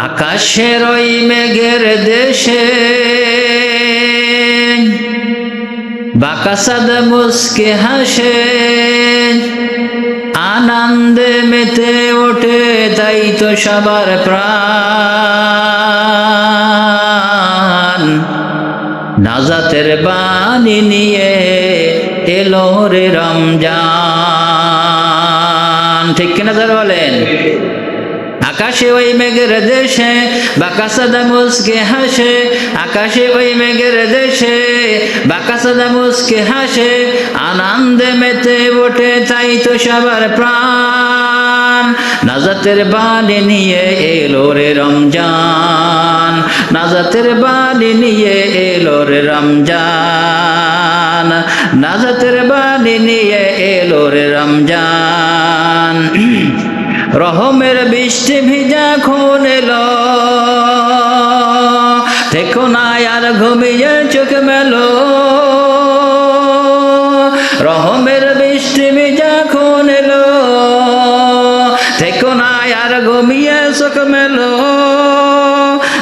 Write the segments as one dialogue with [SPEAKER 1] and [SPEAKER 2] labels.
[SPEAKER 1] আকাশের ওই মেঘের দেশে বাকাসাদ মুস্কে হাসে, আনন্দে মেতে ওঠে তাই তো সবার প্রাণ। নাজাতের বাণী নিয়ে এলো রে রমজান। ঠিক কিনা স্যার বলেন? আকাশে ওই মেঘের দেশে বাকাসাদা মুস্কে হাসে, আকাশে ওই মেঘের দেশে বাকাসাদা মুস্কে হাসে, আনন্দে মেতে ওঠে তাই তো সবার প্রাণ। নাজাতের বাণী নিয়ে এলো রে রমজান, নাজাতের বাণী নিয়ে এলো রে রমজান, নাজাতের বাণী নিয়ে এলো রে রমজান। রহমের বৃষ্টি ভিজা খুন এলো, দেখো না আর ঘুমিয়ে চোখ মেলো। রহমের বৃষ্টি ভিজা খুন এলো, দেখো না আর ঘুমিয়ে চোখ মেলো।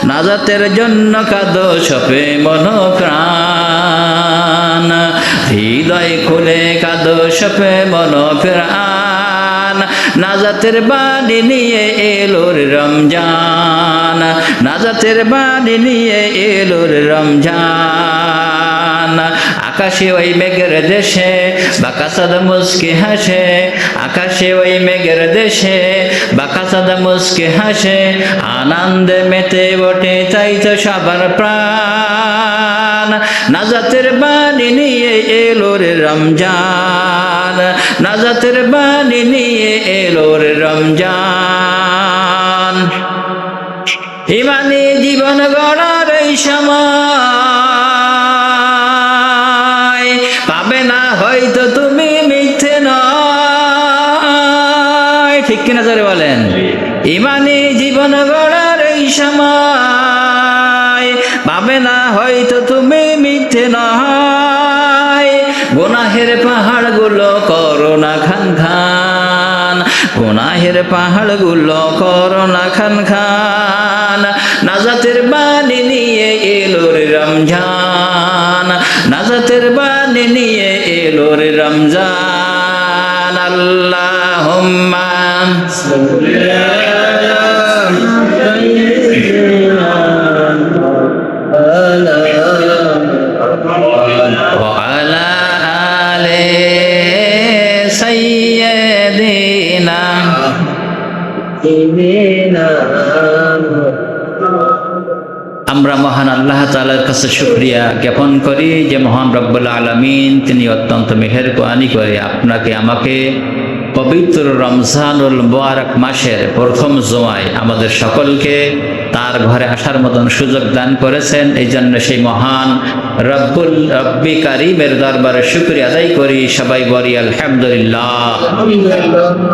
[SPEAKER 1] নাজাতের জন্য কাঁদো সপে মন প্রাণ, হৃদয় খুলে কাঁদো সপে মন প্রাণ। নাজাতের বাণী নিয়ে এলো রে রমজান, নাজাতের বাণী নিয়ে এলো রে রমজান। আকাশে ওই মেঘের দেশে বাকাসাদ মুস্কে হাসে, আকাশে ওই মেঘের দেশে বাকাসাদ মুস্কে হাসে, আনন্দে মেতে ওঠে তাই তো সবার প্রাণ। নাজাতের বাণী নিয়ে এলো রে রমজান, নাজাতের বাণী নিয়ে এলো রে রমজান। ইমানি জীবন গড়ার এই সময় পাবে না হয়তো তুমি মিথ্যে নয়। ঠিক কিনা জোরে বলেন? ইমানি জীবন গড়ার এই সময় পাবে না হয়তো তুমি মিথ্যে নয়। গুনাহের পাহাড় গুলো করো না খান খান, গুনাহের পাহাড় গুলো করো না খান খান। নাজাতের বাণী নিয়ে এলো রে রমজান, নাজাতের বাণী নিয়ে এলো রে রমজান। আল্লাহুম্মা وعلى آل سيدنا। আমরা মহান আল্লাহ তাআলার কাছে শুকরিয়া জ্ঞাপন করি যে মহান রব্বুল আলামিন তিনি অত্যন্ত মেহেরবানি করে আপনাকে আমাকে পবিত্র রমজানুল মুবারক মাসের প্রথম জুমায় আমাদের সকলকে তার ঘরে আসার মতন সুযোগ দান করেছেন। এই জন্য সেই মহান রব্বি কারীমের দরবারে শুকরিয়া আদায় করি। সবাই বলি আলহামদুলিল্লাহ,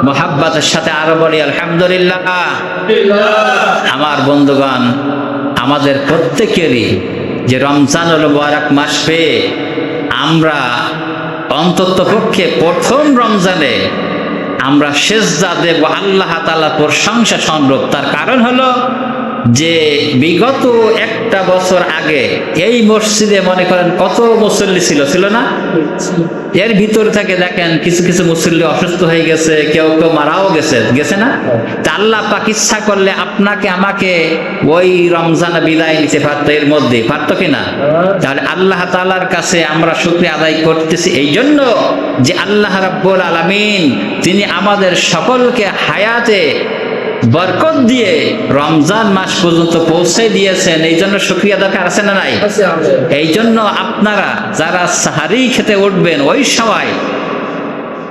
[SPEAKER 1] মুহাব্বতের সাথে আরো বলি আলহামদুলিল্লাহ। আমার বন্ধুগণ, আমাদের প্রত্যেকেরই যে রমজানুল মুবারক মাস পেয়ে আমরা অন্তত পক্ষে প্রথম রমজানে আমরা সেজদা দেব আল্লাহ তাআলার প্রশংসা স্বরূপ। তার কারণ হলো যে বিগত একটা বছর আগে এই মসজিদে মনে করেন কত মুসল্লি ছিল না? এর ভিতর থেকে দেখেন কিছু কিছু মুসল্লি অসুস্থ হয়ে গেছে, কেউ কেউ মারাও গেছে না? তা আল্লাহ পাক ইচ্ছা করলে আপনাকে আমাকে ওই রমজানে বিদায় নিতে পারতো, এর মধ্যে পারতো কিনা? তাহলে আল্লাহ তাআলার কাছে আমরা শুকরিয়া আদায় করতেছি এই জন্য যে আল্লাহ রাব্বুল আলামিন তিনি আমাদের সকলকে হায়াতে বরকত দিয়ে রমজান মাস পর্যন্ত পৌঁছে দিয়েছেন। এই জন্য শুকরিয়া দরকার আছে না নাই? এই জন্য আপনারা যারা সাহারি খেতে উঠবেন ওই সময়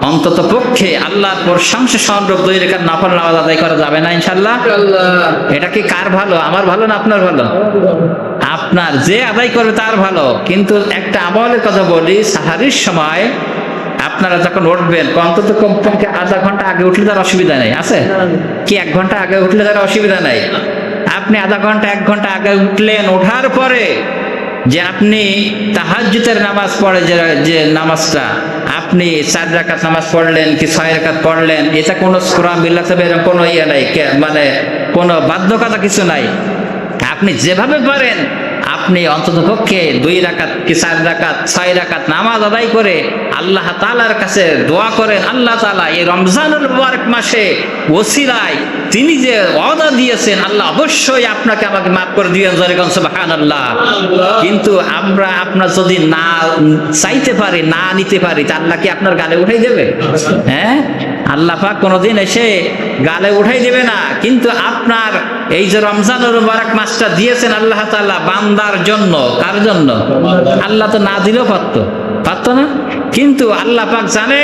[SPEAKER 1] অন্তত পক্ষে আল্লাহর প্রশংসা স্বরূপ 2 রাকাত নফল নামাজ আদায় করা যাবে না ইনশাআল্লাহ? এটা কি কার ভালো? আমার ভালো না আপনার ভালো? আপনার, যে আদায় করবে তার ভালো। কিন্তু একটা আমলের কথা বলি, সাহারির সময় আপনারা যখন উঠবেন অন্তত কমপক্ষে আধা ঘন্টা আগে উঠলে তার অসুবিধা নেই, আছে কি? 1 ঘন্টা আগে উঠলে তার অসুবিধা নাই। আপনি আধা ঘন্টা 1 ঘন্টা আগে উঠলেন, ওঠার পরে যে আপনি তাহাজ্জুদের নামাজ পড়ে যে নামাজটা আপনি 4 রাকাত নামাজ পড়লেন কি 6 রাকাত পড়লেন, এটা কোনো সূরা মিলাতে এরকম কোনো ইয়ে নাই, মানে কোনো বাধ্যকতা কিছু নাই। আপনি যেভাবে পারেন আপনি অন্ততপক্ষে 2 রাকাত কি 4 রাকাত 6 রাকাত নামাজ আদায় করে আল্লাহ তাআলার কাছে দোয়া করেন, আল্লাহ তাআলা এই রমজানুল মুবারক মাসে ওসিলায় তিনি যে ওয়াদা দিয়েছেন আল্লাহ অবশ্যই আপনাকে আমাকে মাফ করে দিবেন, জোরে সুবহানাল্লাহ। কিন্তু আপনার যদি না চাইতে পারি, না নিতে পারি, তা আল্লাহ কি আপনার গালে উঠাই দেবে? হ্যাঁ, আল্লাহ পাক কোনোদিন এসে গালে উঠাই দেবে না। কিন্তু আপনার এই যে রমজানুল মুবারক মাসটা দিয়েছেন আল্লাহ তাআলা বান্দার জন্য, কার জন্য? আল্লাহ তো না দিলেও পারতো না, কিন্তু আল্লাহ পাক জানে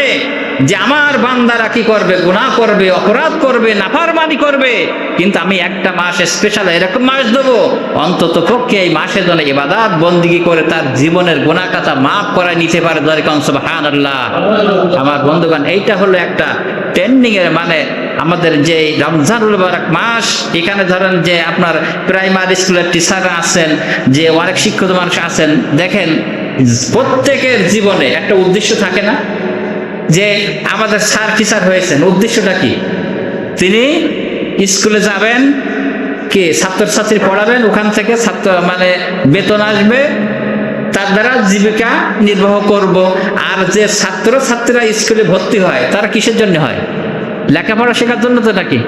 [SPEAKER 1] যে আমার বান্দারা কি করবে, গুনাহ করবে, অপরাধ করবে, নাফরমানি করবে, কিন্তু আমি একটা মাস স্পেশাল এরকম মাস দেবো অন্তত পক্ষে এই মাসে যেন ইবাদত বন্দেগী করে তার জীবনের গুনাহ খাতা মাফ করে নিতে পারে, জোরে সুবহানাল্লাহ। আমার বন্ধুগণ, এইটা হলো একটা ট্রেন্ডিং এর মানে আমাদের যে রমজানুল মুবারক মাস, এখানে ধরেন যে আপনার প্রাইমারি স্কুলের টিচাররা আছেন, যে অনেক শিক্ষিত মানুষ আছেন, দেখেন প্রত্যেকের জীবনে একটা উদ্দেশ্য থাকে না, যে আমাদের স্যার টিচার হয়েছেন, উদ্দেশ্যটা কি? তিনি স্কুলে যাবেন, কি ছাত্রছাত্রী পড়াবেন, ওখান থেকে ছাত্র মানে বেতন আসবে, তার দ্বারা জীবিকা নির্বাহ করব। আর যে ছাত্রছাত্রীরা স্কুলে ভর্তি হয় তারা কিসের জন্য হয়? লেখাপড়া শেখার জন্য তো নাকি?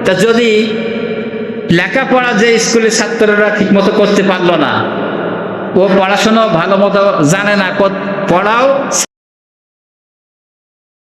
[SPEAKER 1] তা যদি লেখাপড়া যে স্কুলের ছাত্ররা ঠিক মতো করতে পারলো না, ও পড়াশোনা ভালো মতো জানে না, পড়াও